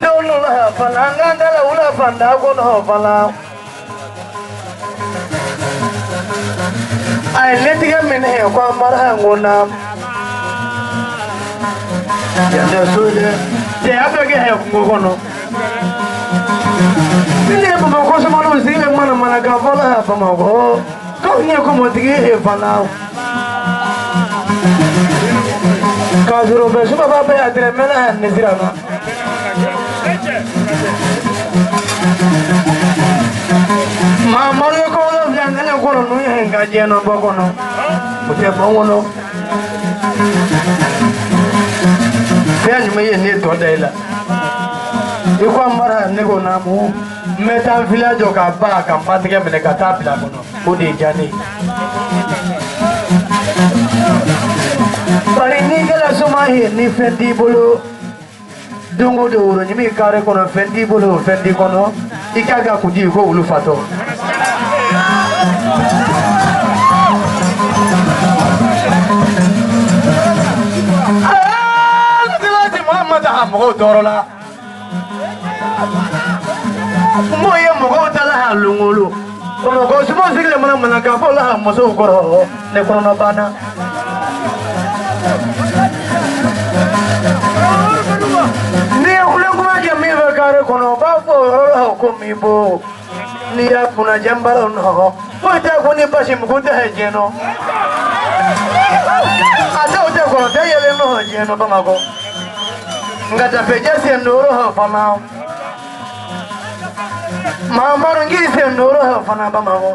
Dolola falanga ngala ula fanda kono fala. Ai letiga mene kwa mara ngona. Ya sude. Je abege he ngono. Bile bo ko so mano sile mana ka fala pa mo ko. Ko nye ko mo tige he fala. Ka zuro be so baba be adre mena ne zirana. Ma Mario ko lo ngana ko no ye nga je no bo ko no. Ko te bo no. Fẹ́ẹ̀ni mi yé ní ètò ọ̀dà ìlà. Ikú àmọ́ra nígbò náà mú mẹ́ta fílájọ ká bá àkàmpá tí kẹ́mìnì ká tábìlà kùnà ó dé jáde. Bari ní gẹ́lẹ́ sọ́mọ́ yìí ní fẹ́ndí bolo. Dungu de wuro nyimi kare kono fẹ́ndí bolo fẹ́ndí kono. Ika ga kuji ko wulu fatọ. Mɔgɔw tɔɔrɔ la mɔgɔ ye mɔgɔw ta la halungolo ko sumo sigilen mana k'a fɔ la musow kɔrɔ ne kɔnɔ banna ni ye kuma kɛ min fɛ kare kɔnɔ o b'a fɔ o yɔrɔ la ko min bo n'i y'a kunna jɛnbaraw nɔgɔ foyi tɛ ko ni basi mugu tɛ jɛn nɔ a dɔw tɛ kɔrɔ tɛ yɛlɛ nɔ jɛn nɔ Bamakɔ. Ngata peja sendoro hafana. Mama rangi sendoro hafana Bamakɔ.